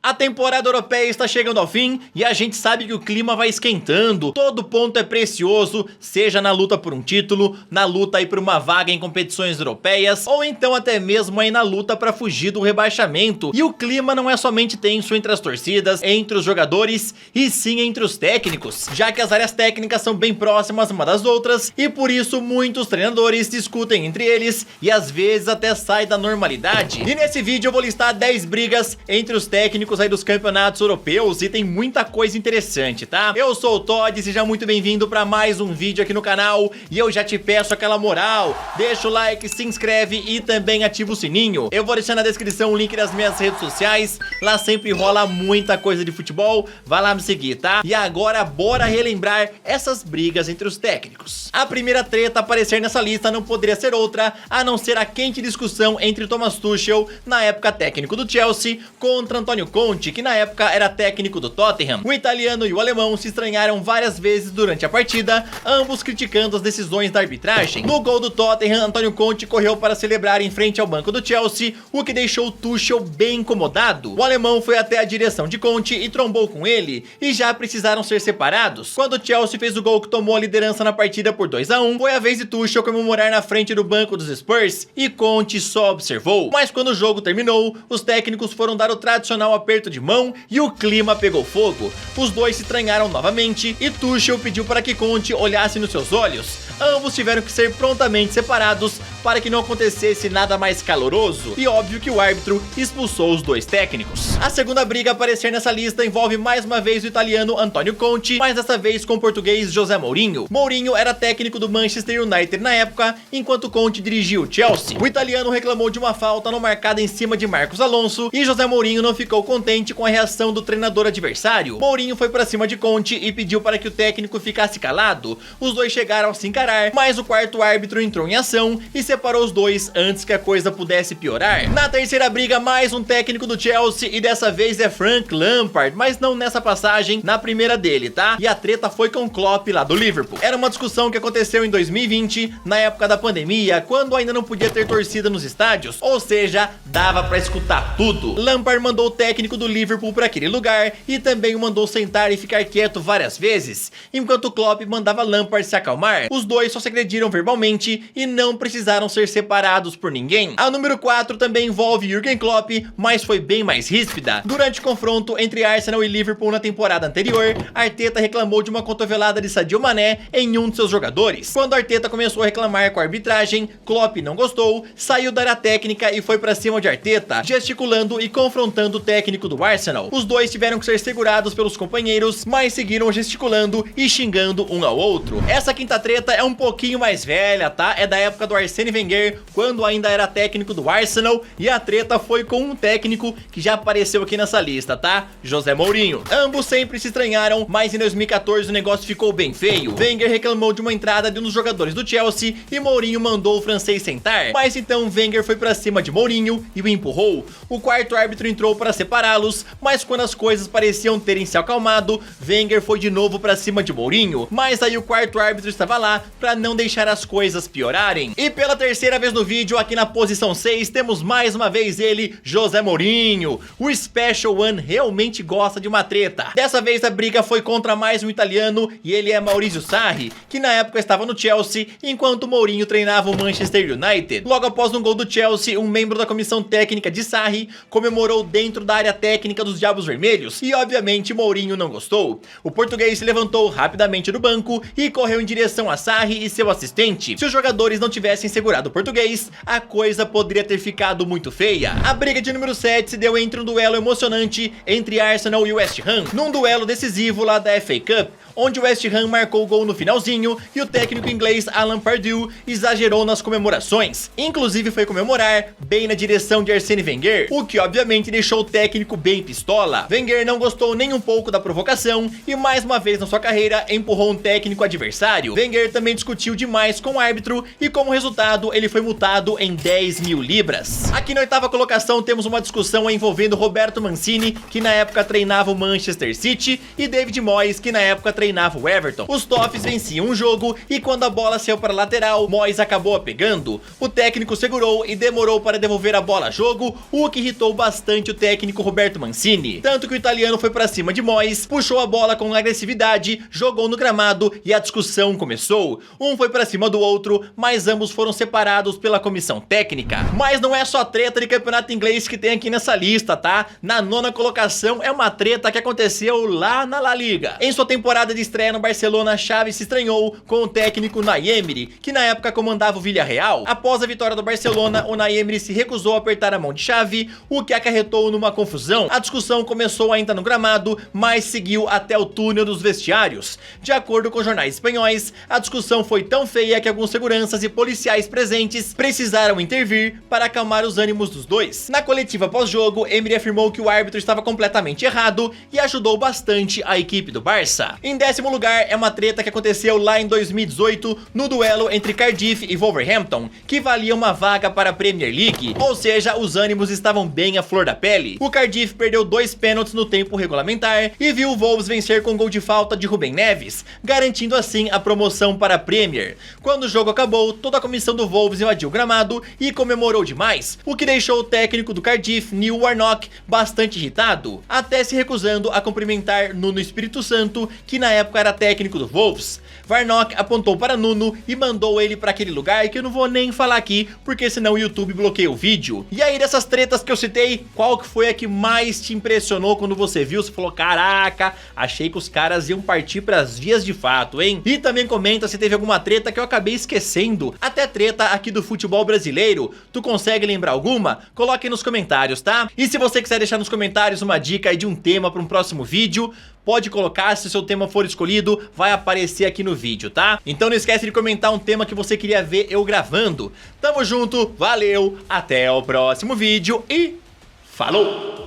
A temporada europeia está chegando ao fim e a gente sabe que o clima vai esquentando. Todo ponto é precioso, seja na luta por um título, na luta aí por uma vaga em competições europeias, ou então até mesmo aí na luta para fugir do rebaixamento. E o clima não é somente tenso entre as torcidas, entre os jogadores, e sim entre os técnicos, já que as áreas técnicas são bem próximas uma das outras, e por isso muitos treinadores discutem entre eles e às vezes até sai da normalidade. E nesse vídeo eu vou listar 10 brigas entre os técnicos aí dos campeonatos europeus e tem muita coisa interessante, tá? Eu sou o Todd, seja muito bem-vindo para mais um vídeo aqui no canal e eu já te peço aquela moral, deixa o like, se inscreve e também ativa o sininho. Eu vou deixar na descrição o link das minhas redes sociais, lá sempre rola muita coisa de futebol, vai lá me seguir, tá? E agora bora relembrar essas brigas entre os técnicos. A primeira treta a aparecer nessa lista não poderia ser outra a não ser a quente discussão entre Thomas Tuchel, na época técnico do Chelsea, contra Antonio Conte, que na época era técnico do Tottenham. O italiano e o alemão se estranharam várias vezes durante a partida, ambos criticando as decisões da arbitragem. No gol do Tottenham, Antonio Conte correu para celebrar em frente ao banco do Chelsea, o que deixou Tuchel bem incomodado. O alemão foi até a direção de Conte e trombou com ele, e já precisaram ser separados. Quando o Chelsea fez o gol que tomou a liderança na partida por 2-1, foi a vez de Tuchel comemorar na frente do banco dos Spurs, e Conte só observou. Mas quando o jogo terminou, os técnicos foram dar o tradicional aperto de mão e o clima pegou fogo. Os dois se estranharam novamente e Tuchel pediu para que Conte olhasse nos seus olhos. Ambos tiveram que ser prontamente separados para que não acontecesse nada mais caloroso, e óbvio que o árbitro expulsou os dois técnicos. A segunda briga a aparecer nessa lista envolve mais uma vez o italiano Antonio Conte, mas dessa vez com o português José Mourinho. Mourinho era técnico do Manchester United na época, enquanto Conte dirigia o Chelsea. O italiano reclamou de uma falta não marcada em cima de Marcos Alonso e José Mourinho não ficou contente com a reação do treinador adversário. Mourinho foi pra cima de Conte e pediu para que o técnico ficasse calado. Os dois chegaram a se encarar, mas o quarto árbitro entrou em ação e separou os dois antes que a coisa pudesse piorar. Na terceira briga, mais um técnico do Chelsea e dessa vez é Frank Lampard, mas não nessa passagem, na primeira dele, tá? E a treta foi com Klopp lá do Liverpool. Era uma discussão que aconteceu em 2020, na época da pandemia, quando ainda não podia ter torcida nos estádios, ou seja, dava pra escutar tudo. Lampard mandou o técnico do Liverpool para aquele lugar e também o mandou sentar e ficar quieto várias vezes, enquanto Klopp mandava Lampard se acalmar. Os dois só se agrediram verbalmente e não precisaram ser separados por ninguém. A número 4 também envolve Jürgen Klopp, mas foi bem mais ríspida. Durante o confronto entre Arsenal e Liverpool na temporada anterior, Arteta reclamou de uma cotovelada de Sadio Mané em um de seus jogadores. Quando Arteta começou a reclamar com a arbitragem, Klopp não gostou, saiu da área técnica e foi pra cima de Arteta, gesticulando e confrontando o técnico do Arsenal. Os dois tiveram que ser segurados pelos companheiros, mas seguiram gesticulando e xingando um ao outro. Essa quinta treta é um pouquinho mais velha, tá? É da época do Arsène Wenger, quando ainda era técnico do Arsenal, e a treta foi com um técnico que já apareceu aqui nessa lista, tá? José Mourinho. Ambos sempre se estranharam, mas em 2014 o negócio ficou bem feio. Wenger reclamou de uma entrada de um dos jogadores do Chelsea e Mourinho mandou o francês sentar, mas então Wenger foi pra cima de Mourinho e o empurrou. O quarto árbitro entrou para separá-los, mas quando as coisas pareciam terem se acalmado, Wenger foi de novo pra cima de Mourinho, mas aí o quarto árbitro estava lá pra não deixar as coisas piorarem. E pela terceira vez no vídeo, aqui na posição 6, temos mais uma vez ele, José Mourinho. O Special One realmente gosta de uma treta. Dessa vez a briga foi contra mais um italiano e ele é Maurizio Sarri, que na época estava no Chelsea, enquanto Mourinho treinava o Manchester United. Logo após um gol do Chelsea, um membro da comissão técnica de Sarri comemorou dentro da área técnica dos Diabos Vermelhos e obviamente Mourinho não gostou. O português se levantou rapidamente do banco e correu em direção a Sarri e seu assistente. Se os jogadores não tivessem segurado o português, a coisa poderia ter ficado muito feia. A briga de número 7 se deu entre um duelo emocionante entre Arsenal e West Ham, num duelo decisivo lá da FA Cup, onde o West Ham marcou o gol no finalzinho e o técnico inglês Alan Pardew exagerou nas comemorações. Inclusive foi comemorar bem na direção de Arsène Wenger, o que obviamente deixou o técnico bem pistola. Wenger não gostou nem um pouco da provocação e mais uma vez na sua carreira empurrou um técnico adversário. Wenger também discutiu demais com o árbitro e como resultado resultado, ele foi multado em 10 mil libras. Aqui na oitava colocação temos uma discussão envolvendo Roberto Mancini, que na época treinava o Manchester City, e David Moyes, que na época treinava o Everton. Os Toffees venciam um jogo e quando a bola saiu para a lateral, Moyes acabou a pegando. O técnico segurou e demorou para devolver a bola a jogo, o que irritou bastante o técnico Roberto Mancini. Tanto que o italiano foi para cima de Moyes, puxou a bola com agressividade, jogou no gramado e a discussão começou. Um foi para cima do outro, mas ambos foram separados pela comissão técnica. Mas não é só treta de campeonato inglês que tem aqui nessa lista, tá? Na nona colocação é uma treta que aconteceu lá na La Liga. Em sua temporada de estreia no Barcelona, Xavi se estranhou com o técnico Unai Emery, que na época comandava o Villarreal. Após a vitória do Barcelona, Unai Emery se recusou a apertar a mão de Xavi, o que acarretou numa confusão. A discussão começou ainda no gramado, mas seguiu até o túnel dos vestiários. De acordo com jornais espanhóis, a discussão foi tão feia que alguns seguranças e policiais presentes precisaram intervir para acalmar os ânimos dos dois. Na coletiva pós-jogo, Emery afirmou que o árbitro estava completamente errado e ajudou bastante a equipe do Barça. Em décimo lugar é uma treta que aconteceu lá em 2018 no duelo entre Cardiff e Wolverhampton, que valia uma vaga para a Premier League, ou seja, os ânimos estavam bem à flor da pele. O Cardiff perdeu 2 pênaltis no tempo regulamentar e viu o Wolves vencer com gol de falta de Rubem Neves, garantindo assim a promoção para a Premier. Quando o jogo acabou, toda a comissão do Wolves invadiu o gramado e comemorou demais, o que deixou o técnico do Cardiff, Neil Warnock, bastante irritado, até se recusando a cumprimentar Nuno Espírito Santo, que na época era técnico do Wolves. Warnock apontou para Nuno e mandou ele para aquele lugar que eu não vou nem falar aqui, porque senão o YouTube bloqueia o vídeo. E aí, dessas tretas que eu citei, qual que foi a que mais te impressionou quando você viu? Você falou, caraca, achei que os caras iam partir para as vias de fato, hein? E também comenta se teve alguma treta que eu acabei esquecendo, até treta aqui do futebol brasileiro. Tu consegue lembrar alguma? Coloque aí nos comentários, tá? E se você quiser deixar nos comentários uma dica aí de um tema para um próximo vídeo, pode colocar, se o seu tema for escolhido, vai aparecer aqui no vídeo, tá? Então não esquece de comentar um tema que você queria ver eu gravando. Tamo junto, valeu, até o próximo vídeo e falou!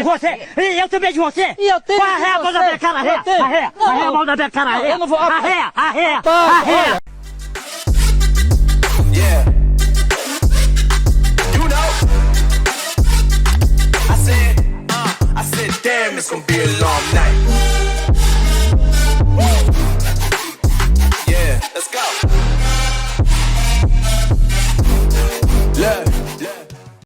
Você, eu também de você. E eu tenho. Arreia a mão da minha cara, arreia. Arreia a mão da minha cara, arreia. Eu não vou. Arreia. Yeah. You know. I said, damn, it's gonna be a long night.